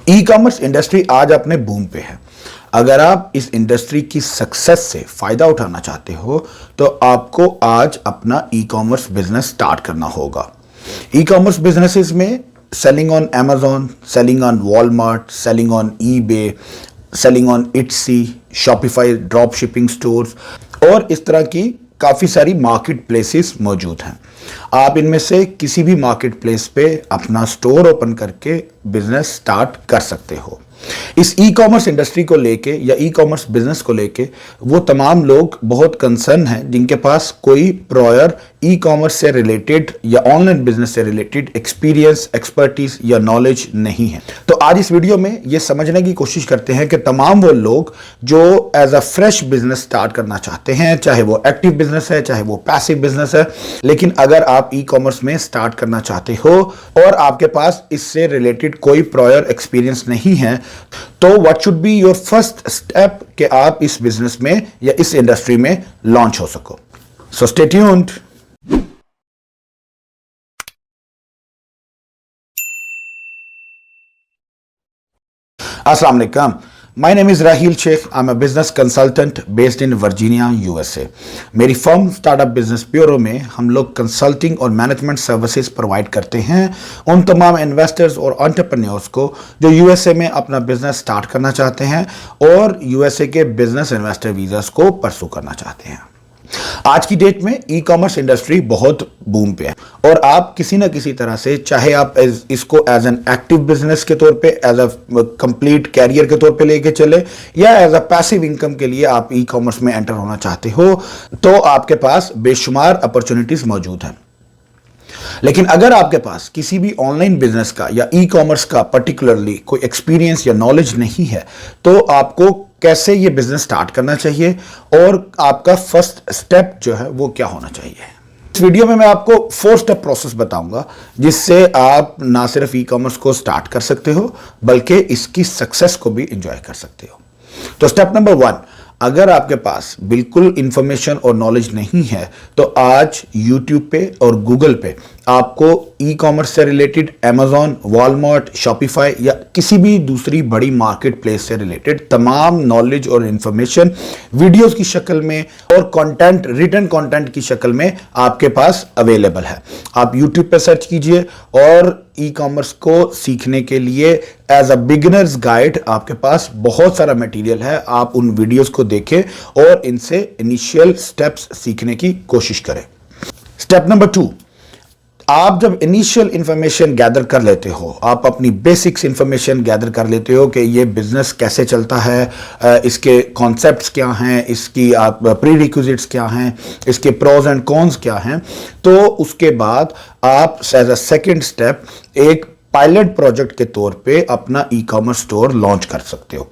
E commerce industry आज अपने boom पे है। अगर आप इस इंडस्ट्री की सक्सेस से फायदा उठाना चाहते हो तो आपको आज अपना ई कॉमर्स बिजनेस स्टार्ट करना होगा। ई कॉमर्स बिजनेसेस में selling on Amazon, selling on Walmart, selling on eBay, selling on Etsy, Shopify drop shipping stores और इस तरह की काफ़ी सारी मार्केट प्लेसेस मौजूद हैं। आप इनमें से किसी भी मार्केट प्लेस पे अपना स्टोर ओपन करके बिजनेस स्टार्ट कर सकते हो। इस ई कॉमर्स इंडस्ट्री को लेके या ई कॉमर्स बिजनेस को लेके वो तमाम लोग बहुत कंसर्न हैं जिनके पास कोई प्रायर ई कॉमर्स से रिलेटेड या ऑनलाइन बिजनेस से रिलेटेड एक्सपीरियंस, एक्सपर्टीज या नॉलेज नहीं है। तो आज इस वीडियो में ये समझने की कोशिश करते हैं कि तमाम वो लोग जो as a fresh business start करना चाहते हैं, चाहे वो एक्टिव बिजनेस है, चाहे वो पैसिव बिजनेस है, लेकिन अगर आप ई कॉमर्स में स्टार्ट करना चाहते हो और आपके पास इससे रिलेटेड कोई प्रायर एक्सपीरियंस नहीं है, तो what should be your first step कि आप इस बिजनेस में या इस इंडस्ट्री में लॉन्च हो सको। So stay tuned. अस्सलाम वालेकुम। My name is Raheel Sheikh. I am a business consultant based in Virginia, USA. मेरी फर्म स्टार्टअप बिजनेस ब्यूरो में हम लोग कंसल्टिंग और मैनेजमेंट सर्विसेज प्रोवाइड करते हैं उन तमाम इन्वेस्टर्स और एंटरप्रेन्योर्स को जो यूएसए में अपना बिजनेस स्टार्ट करना चाहते हैं और यूएसए के बिजनेस इन्वेस्टर वीजास को परसू करना चाहते हैं। आज की डेट में ई कॉमर्स इंडस्ट्री बहुत बूम पे है और आप किसी ना किसी तरह से, चाहे आप इसको एज एन एक्टिव बिजनेस के तौर पे, एज अ कंप्लीट कैरियर के तौर पे लेके चले या एज अ पैसिव इनकम के लिए आप ई कॉमर्स में एंटर होना चाहते हो, तो आपके पास बेशुमार अपॉर्चुनिटीज मौजूद हैं। लेकिन अगर आपके पास किसी भी ऑनलाइन बिजनेस का या ई कॉमर्स का पर्टिकुलरली कोई एक्सपीरियंस या नॉलेज नहीं है, तो आपको कैसे ये बिजनेस स्टार्ट करना चाहिए और आपका फर्स्ट स्टेप जो है वो क्या होना चाहिए। इस वीडियो में मैं आपको 4 स्टेप प्रोसेस बताऊंगा जिससे आप ना सिर्फ ई कॉमर्स को स्टार्ट कर सकते हो बल्कि इसकी सक्सेस को भी एंजॉय कर सकते हो। तो स्टेप नंबर 1, अगर आपके पास बिल्कुल इंफॉर्मेशन और नॉलेज नहीं है तो आज YouTube पे और Google पे आपको ई कॉमर्स से रिलेटेड Amazon, Walmart, Shopify या किसी भी दूसरी बड़ी मार्केट प्लेस से रिलेटेड तमाम नॉलेज और इंफॉर्मेशन वीडियोस की शक्ल में और कंटेंट, रिटन कंटेंट की शक्ल में आपके पास अवेलेबल है। आप YouTube पे सर्च कीजिए और ई कॉमर्स को सीखने के लिए एज अ बिगिनर्स गाइड आपके पास बहुत सारा मटेरियल है। आप उन वीडियोस को देखें और इनसे इनिशियल स्टेप्स सीखने की कोशिश करें। स्टेप नंबर 2, आप जब इनिशियल इंफॉर्मेशन गैदर कर लेते हो, आप अपनी बेसिक्स इंफॉर्मेशन गैदर कर लेते हो कि ये बिजनेस कैसे चलता है, इसके कॉन्सेप्ट्स क्या हैं, इसकी आप प्री रिक्विजिट्स क्या हैं, इसके प्रोज एंड कॉन्स क्या हैं, तो उसके बाद आप एज अ सेकेंड स्टेप एक पायलट प्रोजेक्ट के तौर पे अपना ई कॉमर्स स्टोर लॉन्च कर सकते हो।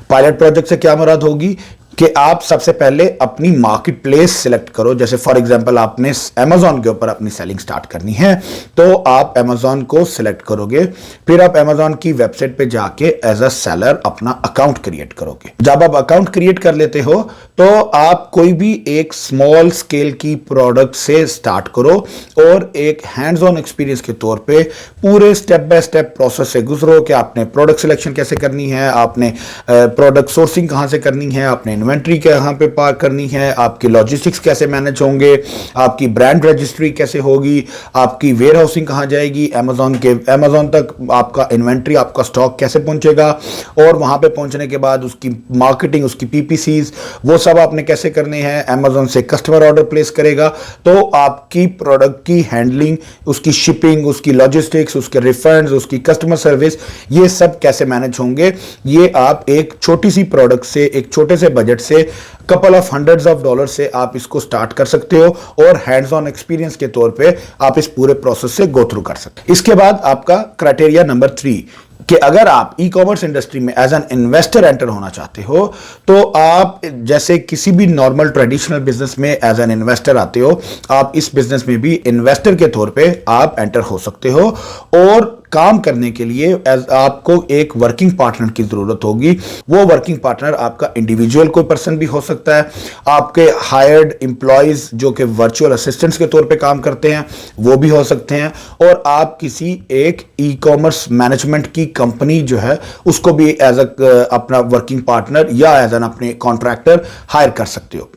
पायलट प्रोजेक्ट से क्या मुराद होगी कि आप सबसे पहले अपनी मार्केट प्लेस सिलेक्ट करो। जैसे फॉर एग्जांपल आपने Amazon के ऊपर अपनी सेलिंग स्टार्ट करनी है तो आप Amazon को सिलेक्ट करोगे, फिर आप Amazon की वेबसाइट पे जाके एज अ सेलर अपना अकाउंट क्रिएट करोगे। जब आप अकाउंट क्रिएट कर लेते हो तो आप कोई भी एक स्मॉल स्केल की प्रोडक्ट से स्टार्ट करो और एक हैंड्स ऑन एक्सपीरियंस के तौर पे पूरे स्टेप बाय स्टेप प्रोसेस से गुजरो कि आपने प्रोडक्ट सिलेक्शन कैसे करनी है, आपने प्रोडक्ट सोर्सिंग कहां से करनी है, आपने इन्वेंट्री कहां पे पार करनी है, आपके लॉजिस्टिक्स कैसे मैनेज होंगे, आपकी ब्रांड रजिस्ट्री कैसे होगी, आपकी वेयर हाउसिंग कहां जाएगी, Amazon तक आपका इन्वेंट्री, आपका स्टॉक कैसे पहुंचेगा और वहां पे पहुंचने के बाद उसकी मार्केटिंग, उसकी PPCs वो सब आपने कैसे करने हैं। Amazon से कस्टमर ऑर्डर प्लेस करेगा तो आपकी प्रोडक्ट की हैंडलिंग, उसकी शिपिंग, उसकी लॉजिस्टिक्स, उसके रिफंड्स, उसकी कस्टमर सर्विस, ये सब कैसे मैनेज होंगे। ये आप एक छोटी सी प्रोडक्ट से, एक छोटे से बजट से, couple of hundreds of dollar से आप इसको स्टार्ट कर सकते हो और हैंड्स ऑन एक्सपीरियंस के तौर पे आप इस पूरे प्रोसेस से गो थ्रू कर सकते हो। इसके बाद आपका क्राइटेरिया नंबर 3 कि अगर आप ई कॉमर्स इंडस्ट्री में एज एन इन्वेस्टर एंटर होना चाहते हो तो आप जैसे किसी भी नॉर्मल ट्रेडिशनल बिजनेस में एज एन इन्वेस्टर आते हो, आप इस बिजनेस में भी इन्वेस्टर के तौर पे आप एंटर हो सकते हो और काम करने के लिए आपको एक वर्किंग पार्टनर की जरूरत होगी। वो वर्किंग पार्टनर आपका इंडिविजुअल कोई पर्सन भी हो सकता है, आपके हायर्ड एम्प्लॉयज जो कि वर्चुअल असिस्टेंट्स के तौर पे काम करते हैं वो भी हो सकते हैं, और आप किसी एक ई कॉमर्स मैनेजमेंट की कंपनी जो है उसको भी एज अपना वर्किंग पार्टनर या एज एन अपने कॉन्ट्रैक्टर हायर कर सकते हो।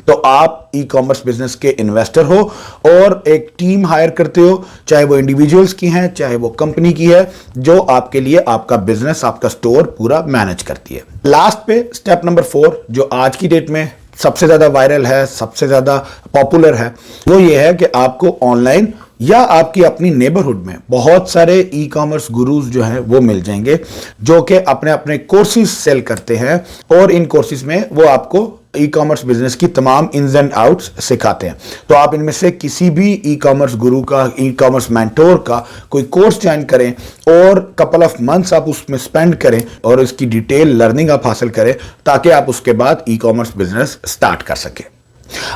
तो आप ई कॉमर्स बिजनेस के इन्वेस्टर हो और एक टीम हायर करते हो, चाहे वो इंडिविजुअल्स की है चाहे वो कंपनी की है, जो आपके लिए आपका बिजनेस, आपका स्टोर पूरा मैनेज करती है। लास्ट पे स्टेप नंबर 4 जो आज की डेट में सबसे ज्यादा वायरल है, सबसे ज्यादा पॉपुलर है, वो ये है कि आपको ऑनलाइन या आपकी अपनी नेबरहुड में बहुत सारे ई कॉमर्स गुरुज जो हैं वो मिल जाएंगे जो कि अपने अपने कोर्सेज सेल करते हैं, और इन कोर्सेज में वो आपको ई कॉमर्स बिजनेस की तमाम इन्स एंड आउट्स सिखाते हैं। तो आप इनमें से किसी भी ई कॉमर्स गुरु का, ई कॉमर्स मेंटोर का कोई कोर्स ज्वाइन करें और कपल ऑफ मंथ्स आप उसमें स्पेंड करें और इसकी डिटेल लर्निंग आप हासिल करें, ताकि आप उसके बाद ई कॉमर्स बिजनेस स्टार्ट कर सकें।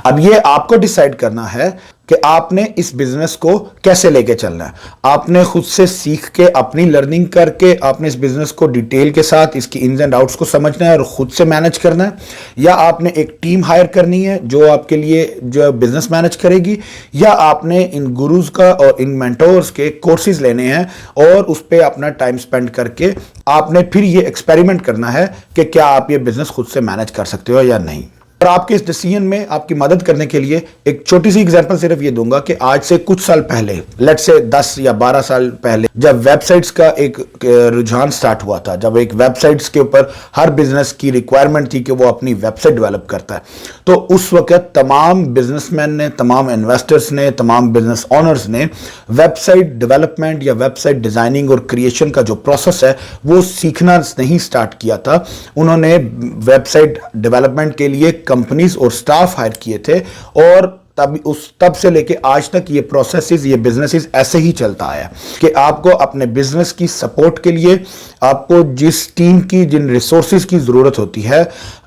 अब ये आपको डिसाइड करना है कि आपने इस बिजनेस को कैसे लेके चलना है। आपने खुद से सीख के, अपनी लर्निंग करके आपने इस बिजनेस को डिटेल के साथ इसकी इन्स एंड आउट्स को समझना है और खुद से मैनेज करना है, या आपने एक टीम हायर करनी है जो आपके लिए जो बिजनेस मैनेज करेगी, या आपने इन गुरुज का और इन मेंटोर्स के कोर्सेज लेने हैं और उस पर अपना टाइम स्पेंड करके आपने फिर ये एक्सपेरिमेंट करना है कि क्या आप ये बिजनेस खुद से मैनेज कर सकते हो या नहीं। और आपके इस डिसीजन में आपकी मदद करने के लिए एक छोटी सी एग्जांपल सिर्फ ये दूंगा कि आज से कुछ साल पहले, लेट्स से 10 या 12 साल पहले, जब वेबसाइट्स का एक रुझान स्टार्ट हुआ था, जब एक वेबसाइट्स के ऊपर हर बिजनेस की रिक्वायरमेंट थी कि वो अपनी वेबसाइट डेवलप करता है, तो उस वक्त तमाम बिजनेसमैन ने, तमाम इन्वेस्टर्स ने, तमाम बिजनेस ऑनर्स ने वेबसाइट डेवलपमेंट या वेबसाइट डिजाइनिंग और क्रिएशन का जो प्रोसेस है वो सीखना नहीं स्टार्ट किया था। उन्होंने वेबसाइट डेवलपमेंट के लिए कंपनीज और स्टाफ हायर किए थे, और तब से लेके आज तक ये प्रोसेसेस, ये बिजनेसेस ऐसे ही चलता आया कि आपको अपने बिजनेस की सपोर्ट के लिए आपको जिस टीम की, जिन रिसोर्सेज की जरूरत होती है,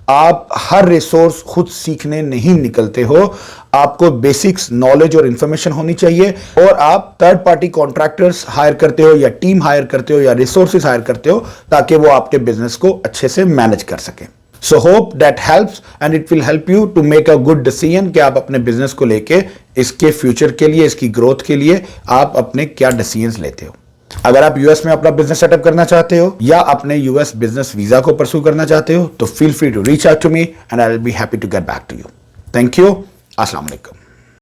आप हर रिसोर्स खुद सीखने नहीं निकलते हो। आपको बेसिक्स नॉलेज और इंफॉर्मेशन होनी चाहिए, और आप थर्ड पार्टी कॉन्ट्रैक्टर्स हायर करते हो या टीम हायर करते हो या रिसोर्सेज हायर करते हो ताकि वो आपके बिजनेस को अच्छे से मैनेज कर सके। So hope that helps and it will help you to make a good decision कि आप अपने बिजनेस को लेके इसके फ्यूचर के लिए, इसकी ग्रोथ के लिए आप अपने क्या डिसीजंस लेते हो। अगर आप यूएस में अपना बिजनेस सेटअप करना चाहते हो या अपने यूएस बिजनेस वीजा को परस्यू करना चाहते हो, तो feel free to reach out to me and I will be happy to get back to you. Thank you. अस्सलाम वालेकुम।